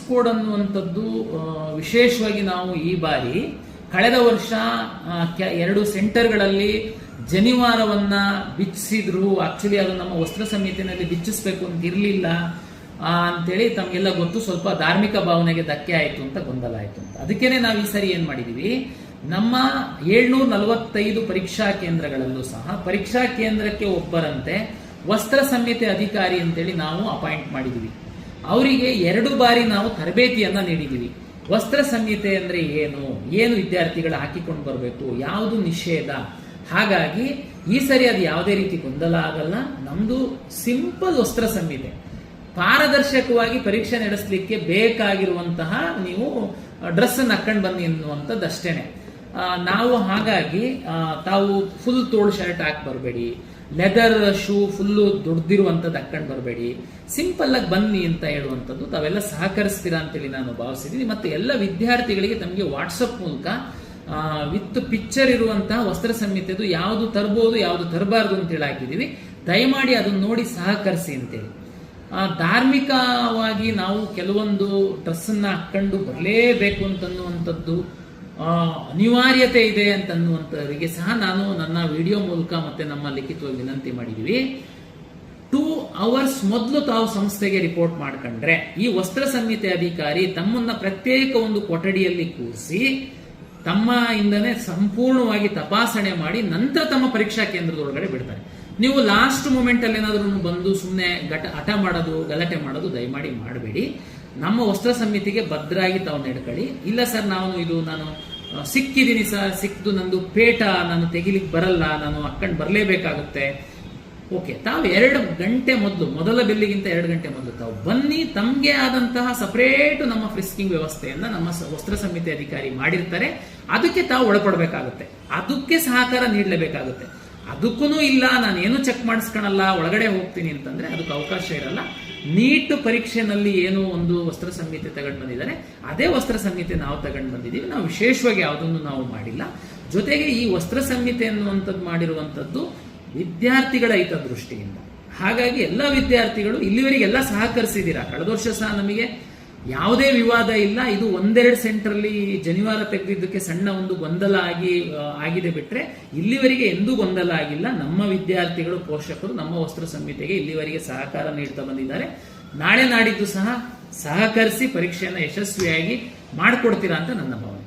Code ಅನ್ನುವಂಥದ್ದು ವಿಶೇಷವಾಗಿ ನಾವು ಈ ಬಾರಿ ಕಳೆದ ವರ್ಷ 2 ಸೆಂಟರ್ಗಳಲ್ಲಿ ಜನಿವಾರವನ್ನ ಬಿಚ್ಚಿಸಿದ್ರು. ಆಕ್ಚುಲಿ ಅದು ನಮ್ಮ ವಸ್ತ್ರ ಸಮಿತಿನಲ್ಲಿ ಬಿಚ್ಚಿಸ್ಬೇಕು ಅಂತ ಇರಲಿಲ್ಲ ಅಂತೇಳಿ ತಮಗೆಲ್ಲ ಗೊತ್ತು. ಸ್ವಲ್ಪ ಧಾರ್ಮಿಕ ಭಾವನೆಗೆ ಧಕ್ಕೆ ಆಯಿತು ಅಂತ, ಗೊಂದಲ ಆಯಿತು ಅಂತ. ಅದಕ್ಕೇನೆ ನಾವು ಈ ಸರಿ ಏನ್ ಮಾಡಿದೀವಿ, ನಮ್ಮ 745 ಪರೀಕ್ಷಾ ಕೇಂದ್ರಗಳಲ್ಲೂ ಸಹ ಪರೀಕ್ಷಾ ಕೇಂದ್ರಕ್ಕೆ ಒಬ್ಬರಂತೆ ವಸ್ತ್ರ ಸಂಹಿತೆ ಅಧಿಕಾರಿ ಅಂತೇಳಿ ನಾವು ಅಪಾಯಿಂಟ್ ಮಾಡಿದೀವಿ. ಅವರಿಗೆ 2 ಬಾರಿ ನಾವು ತರಬೇತಿಯನ್ನ ನೀಡಿದೀವಿ. ವಸ್ತ್ರ ಸಂಹಿತೆ ಅಂದ್ರೆ ಏನು ವಿದ್ಯಾರ್ಥಿಗಳು ಹಾಕಿಕೊಂಡು ಬರಬೇಕು, ಯಾವುದು ನಿಷೇಧ. ಹಾಗಾಗಿ ಈ ಸರಿ ಅದು ಯಾವುದೇ ರೀತಿ ಗೊಂದಲ ಆಗಲ್ಲ. ನಮ್ದು ಸಿಂಪಲ್ ವಸ್ತ್ರ ಸಂಹಿತೆ, ಪಾರದರ್ಶಕವಾಗಿ ಪರೀಕ್ಷೆ ನಡೆಸಲಿಕ್ಕೆ ಬೇಕಾಗಿರುವಂತಹ ನೀವು ಡ್ರೆಸ್ ಅನ್ನು ಹಾಕೊಂಡು ಬನ್ನಿ ಎನ್ನುವಂಥದ್ದು ಅಷ್ಟೇನೆ. ನಾವು ಹಾಗಾಗಿ ತಾವು ಫುಲ್ ತೋಳು ಶರ್ಟ್ ಹಾಕಿ ಬರಬೇಡಿ, ಲೆದರ್ ಶೂ ಫುಲ್ಲು ದೊಡ್ಡದಿರುವಂಥದ್ದು ಹಾಕೊಂಡು ಬರಬೇಡಿ, ಸಿಂಪಲ್ ಆಗಿ ಬನ್ನಿ ಅಂತ ಹೇಳುವಂಥದ್ದು ತಾವೆಲ್ಲ ಸಹಕರಿಸ್ತೀರಾ ಅಂತೇಳಿ ನಾನು ಭಾವಿಸಿದ್ದೀನಿ. ಮತ್ತೆ ಎಲ್ಲ ವಿದ್ಯಾರ್ಥಿಗಳಿಗೆ ತಮಗೆ ವಾಟ್ಸಪ್ ಮೂಲಕ ವಿತ್ ಪಿಕ್ಚರ್ ಇರುವಂತಹ ವಸ್ತ್ರ ಸಂಹಿತೆದು ಯಾವುದು ತರಬಹುದು ಯಾವುದು ತರಬಾರ್ದು ಅಂತೇಳಿ ಹಾಕಿದ್ದೀವಿ. ದಯಮಾಡಿ ಅದನ್ನು ನೋಡಿ ಸಹಕರಿಸಿ ಅಂತೇಳಿ. ಧಾರ್ಮಿಕವಾಗಿ ನಾವು ಕೆಲವೊಂದು ಡ್ರೆಸ್ಸನ್ನ ಹಾಕೊಂಡು ಬರಲೇಬೇಕು ಅಂತನ್ನುವಂಥದ್ದು ಅನಿವಾರ್ಯತೆ ಇದೆ ಅಂತನ್ನುವಂಥವರಿಗೆ ಸಹ ನಾನು ನನ್ನ ವಿಡಿಯೋ ಮೂಲಕ ಮತ್ತೆ ನಮ್ಮ ಲಿಖಿತವಾಗಿ ವಿನಂತಿ ಮಾಡಿದ್ದೀವಿ. 2 hours ಮೊದಲು ತಾವು ಸಂಸ್ಥೆಗೆ ರಿಪೋರ್ಟ್ ಮಾಡ್ಕೊಂಡ್ರೆ ಈ ವಸ್ತ್ರ ಸಂಹಿತೆ ಅಧಿಕಾರಿ ತಮ್ಮನ್ನ ಪ್ರತ್ಯೇಕ ಒಂದು ಕೊಠಡಿಯಲ್ಲಿ ಕೂರಿಸಿ ತಮ್ಮ ಇಂದನೇ ಸಂಪೂರ್ಣವಾಗಿ ತಪಾಸಣೆ ಮಾಡಿ ನಂತರ ತಮ್ಮ ಪರೀಕ್ಷಾ ಕೇಂದ್ರದೊಳಗಡೆ ಬಿಡ್ತಾರೆ. ನೀವು ಲಾಸ್ಟ್ ಮೂಮೆಂಟ್ ಅಲ್ಲಿ ಏನಾದ್ರೂ ಬಂದು ಸುಮ್ಮನೆ ಹಠ ಮಾಡೋದು ಗಲಾಟೆ ಮಾಡೋದು ದಯಮಾಡಿ ಮಾಡಬೇಡಿ. ನಮ್ಮ ವಸ್ತ್ರ ಸಮಿತಿಗೆ ಭದ್ರಾಗಿ ತಾವು ನಡ್ಕೊಳ್ಳಿ. ಇಲ್ಲ ಸರ್ ನಾನು ಸಿಕ್ಕಿದ್ದೀನಿ ಸರ್, ಸಿಕ್ದು ನಂದು ಪೇಟ, ನಾನು ತೆಗಿಲಿಕ್ಕೆ ಬರಲ್ಲ, ನಾನು ಹಾಕೊಂಡು ಬರಲೇಬೇಕಾಗುತ್ತೆ. ಓಕೆ, ತಾವು 2 ಗಂಟೆ ಮೊದಲ ಬೆಲ್ಲಿಗಿಂತ 2 ಗಂಟೆ ಮೊದಲು ತಾವು ಬನ್ನಿ. ತಮಗೆ ಆದಂತಹ ಸಪರೇಟ್ ನಮ್ಮ ಫ್ರಿಸ್ಕಿಂಗ್ ವ್ಯವಸ್ಥೆಯನ್ನ ನಮ್ಮ ವಸ್ತ್ರ ಸಮಿತಿ ಅಧಿಕಾರಿ ಮಾಡಿರ್ತಾರೆ. ಅದಕ್ಕೆ ತಾವು ಒಳಪಡಬೇಕಾಗುತ್ತೆ, ಅದಕ್ಕೆ ಸಹಕಾರ ನೀಡಲೇಬೇಕಾಗುತ್ತೆ. ಅದಕ್ಕೂ ಇಲ್ಲ ನಾನೇನು ಚೆಕ್ ಮಾಡಿಸ್ಕೊಳಲ್ಲ ಒಳಗಡೆ ಹೋಗ್ತೀನಿ ಅಂತಂದ್ರೆ ಅದಕ್ಕೆ ಅವಕಾಶ ಇರಲ್ಲ. ನೀಟ್ ಪರೀಕ್ಷೆನಲ್ಲಿ ಏನು ಒಂದು ವಸ್ತ್ರ ಸಂಹಿತೆ ತಗೊಂಡು ಬಂದಿದ್ದಾರೆ ಅದೇ ವಸ್ತ್ರ ಸಂಹಿತೆ ನಾವು ತಗೊಂಡು ಬಂದಿದ್ದೀವಿ. ನಾವು ವಿಶೇಷವಾಗಿ ಯಾವುದನ್ನು ನಾವು ಮಾಡಿಲ್ಲ. ಜೊತೆಗೆ ಈ ವಸ್ತ್ರ ಸಂಹಿತೆ ಅನ್ನುವಂಥದ್ದು ಮಾಡಿರುವಂಥದ್ದು ವಿದ್ಯಾರ್ಥಿಗಳ ಹಿತದೃಷ್ಟಿಯಿಂದ. ಹಾಗಾಗಿ ಎಲ್ಲ ವಿದ್ಯಾರ್ಥಿಗಳು ಇಲ್ಲಿವರೆಗೆಲ್ಲ ಸಹಕರಿಸಿದ್ದೀರಾ. ಕಳೆದ ವರ್ಷ ಸಹ ನಮಗೆ ಯಾವುದೇ ವಿವಾದ ಇಲ್ಲ. ಇದು 1-2 ಸೆಂಟರ್ಲಿ ಜನಿವಾರ ತೆಗೆದಿದ್ದಕ್ಕೆ ಸಣ್ಣ ಒಂದು ಗೊಂದಲ ಆಗಿದೆ ಬಿಟ್ರೆ ಇಲ್ಲಿವರೆಗೆ ಎಂದೂ ಗೊಂದಲ ಆಗಿಲ್ಲ. ನಮ್ಮ ವಿದ್ಯಾರ್ಥಿಗಳು ಪೋಷಕರು ನಮ್ಮ ವಸ್ತ್ರ ಸಂಹಿತೆಗೆ ಇಲ್ಲಿವರೆಗೆ ಸಹಕಾರ ನೀಡ್ತಾ ಬಂದಿದ್ದಾರೆ. ನಾಳೆ ನಾಡಿದ್ದು ಸಹ ಸಹಕರಿಸಿ ಪರೀಕ್ಷೆಯನ್ನು ಯಶಸ್ವಿಯಾಗಿ ಮಾಡಿಕೊಡ್ತೀರಾ ಅಂತ ನನ್ನ ಭಾವನೆ.